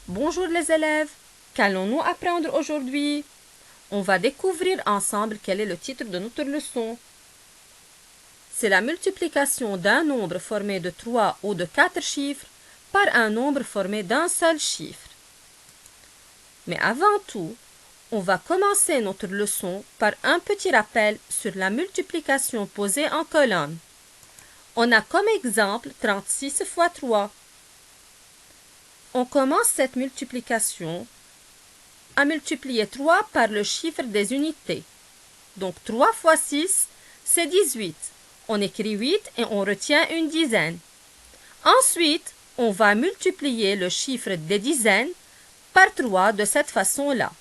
Bonjour les élèves, qu'allons-nous apprendre aujourd'hui? On va découvrir ensemble quel est le titre de notre leçon. C'est la multiplication d'un nombre formé de 3 ou de 4 chiffres par un nombre formé d'un seul chiffre. Mais avant tout, on va commencer notre leçon par un petit rappel sur la multiplication posée en colonne. On a comme exemple 36 fois 3. On commence cette multiplication à multiplier 3 par le chiffre des unités. Donc 3 fois 6, c'est 18. On écrit 8 et on retient une dizaine. Ensuite, on va multiplier le chiffre des dizaines par 3 de cette façon-là.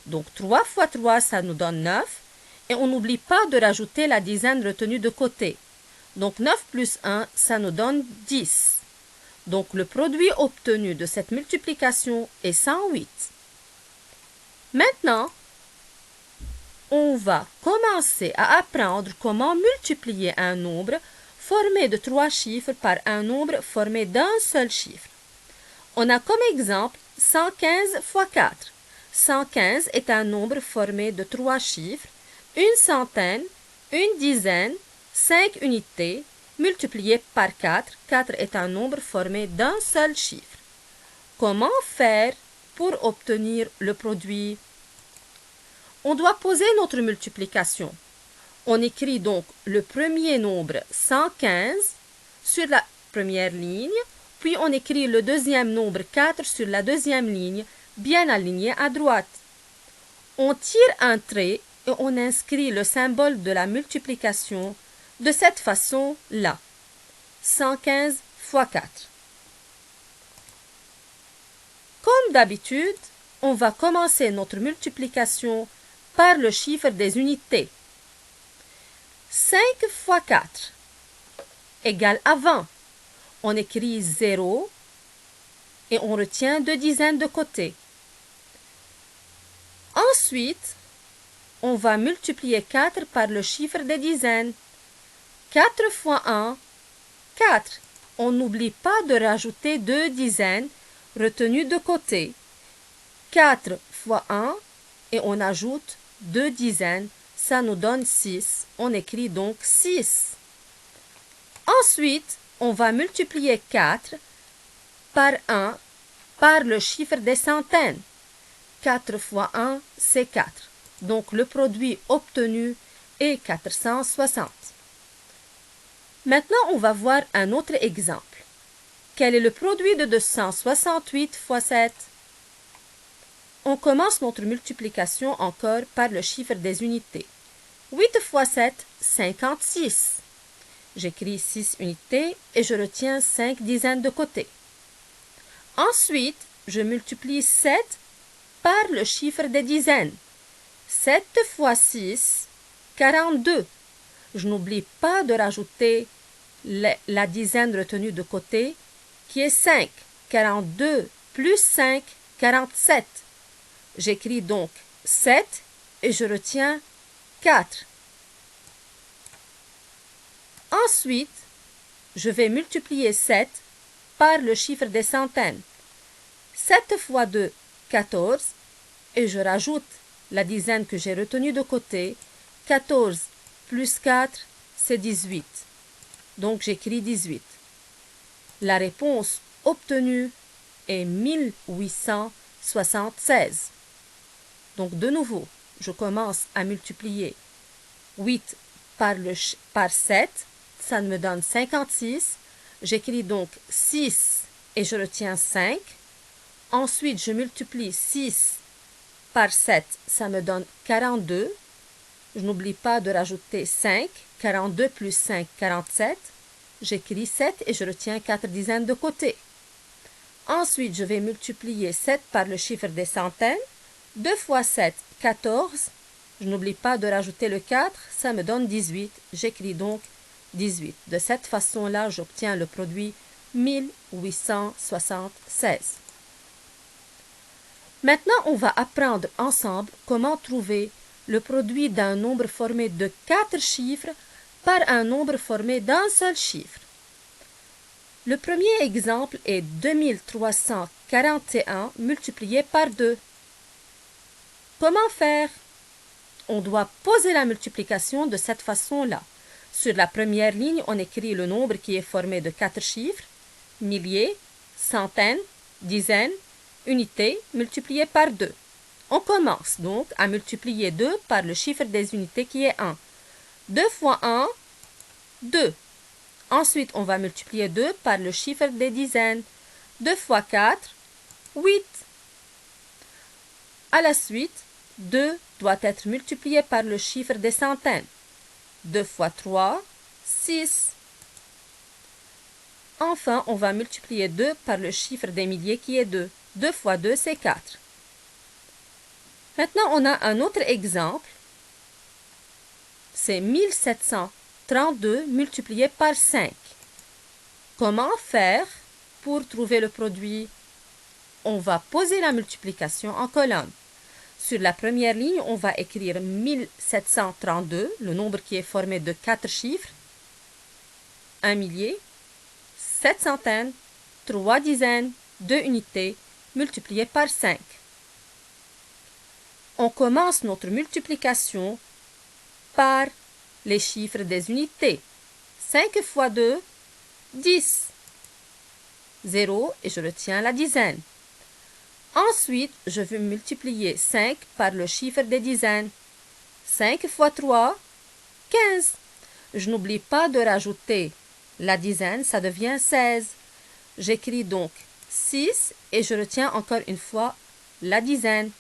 Donc 3 fois 3, ça nous donne 9. Et on n'oublie pas de rajouter la dizaine retenue de côté. Donc 9 plus 1, ça nous donne 10. Donc le produit obtenu de cette multiplication est 108. Maintenant, on va commencer à apprendre comment multiplier un nombre formé de 3 chiffres par un nombre formé d'un seul chiffre. On a comme exemple 115 fois 4. 115 est un nombre formé de 3 chiffres, une centaine, une dizaine, 5 unités, multiplié par 4. 4 est un nombre formé d'un seul chiffre. Comment faire pour obtenir le produit? On doit poser notre multiplication. On écrit donc le premier nombre 115 sur la première ligne, puis on écrit le deuxième nombre 4 sur la deuxième ligne, bien aligné à droite. On tire un trait et on inscrit le symbole de la multiplication de cette façon-là. 115 fois 4. Comme d'habitude, on va commencer notre multiplication par le chiffre des unités. 5 fois 4 égale à 20. On écrit 0 et on retient 2 dizaines de côté. Ensuite, on va multiplier 4 par le chiffre des dizaines. 4 fois 1, 4. On n'oublie pas de rajouter 2 dizaines retenues de côté. 4 fois 1 et on ajoute 2 dizaines, ça nous donne 6. On écrit donc 6. Ensuite, on va multiplier 4 par 1 par le chiffre des centaines. 4 fois 1, c'est 4. Donc le produit obtenu est 460. Maintenant, on va voir un autre exemple. Quel est le produit de 268 fois 7? On commence notre multiplication encore par le chiffre des unités. 8 fois 7, 56. J'écris 6 unités et je retiens 5 dizaines de côté. Ensuite, je multiplie 7 par le chiffre des dizaines. 7 fois 6, 42. Je n'oublie pas de rajouter la dizaine retenue de côté qui est 5. 42 plus 5, 47. J'écris donc 7 et je retiens 4. Ensuite, je vais multiplier 7 par le chiffre des centaines. 7 fois 2, 14, et je rajoute la dizaine que j'ai retenue de côté. 14 plus 4, c'est 18. Donc j'écris 18. La réponse obtenue est 1876. Donc de nouveau, je commence à multiplier 8 par 7, ça me donne 56. J'écris donc 6 et je retiens 5. Ensuite, je multiplie 6 par 7, ça me donne 42. Je n'oublie pas de rajouter 5. 42 plus 5, 47. J'écris 7 et je retiens 4 dizaines de côté. Ensuite, je vais multiplier 7 par le chiffre des centaines. 2 fois 7, 14. Je n'oublie pas de rajouter le 4, ça me donne 18. J'écris donc 18. De cette façon-là, j'obtiens le produit 1876. Maintenant, on va apprendre ensemble comment trouver le produit d'un nombre formé de 4 chiffres par un nombre formé d'un seul chiffre. Le premier exemple est 2341 multiplié par 2. Comment faire? On doit poser la multiplication de cette façon-là. Sur la première ligne, on écrit le nombre qui est formé de 4 chiffres, milliers, centaines, dizaines, unités, multipliées par 2. On commence donc à multiplier 2 par le chiffre des unités qui est 1. 2 fois 1, 2. Ensuite, on va multiplier 2 par le chiffre des dizaines. 2 fois 4, 8. À la suite, 2 doit être multiplié par le chiffre des centaines. 2 fois 3, 6. Enfin, on va multiplier 2 par le chiffre des milliers qui est 2. 2 fois 2, c'est 4. Maintenant, on a un autre exemple. C'est 1732 multiplié par 5. Comment faire pour trouver le produit? On va poser la multiplication en colonne. Sur la première ligne, on va écrire 1732, le nombre qui est formé de 4 chiffres, 1 millier, 7 centaines, 3 dizaines, 2 unités, multipliées par 5. On commence notre multiplication par les chiffres des unités. 5 fois 2, 10. 0 et je retiens la dizaine. Ensuite, je vais multiplier 5 par le chiffre des dizaines. 5 fois 3, 15. Je n'oublie pas de rajouter la dizaine, ça devient 16. J'écris donc 6 et je retiens encore une fois la dizaine.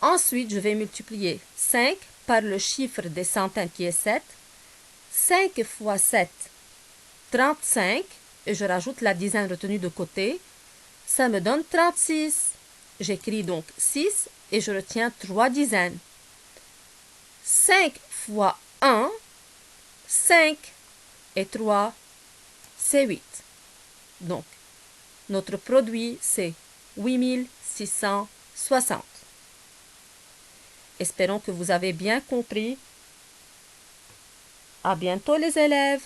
Ensuite, je vais multiplier 5 par le chiffre des centaines qui est 7. 5 fois 7, 35. Et je rajoute la dizaine retenue de côté. Ça me donne 36. J'écris donc 6 et je retiens 3 dizaines. 5 fois 1, 5. Et 3, c'est 8. Donc, notre produit, c'est 8660. Espérons que vous avez bien compris. À bientôt les élèves!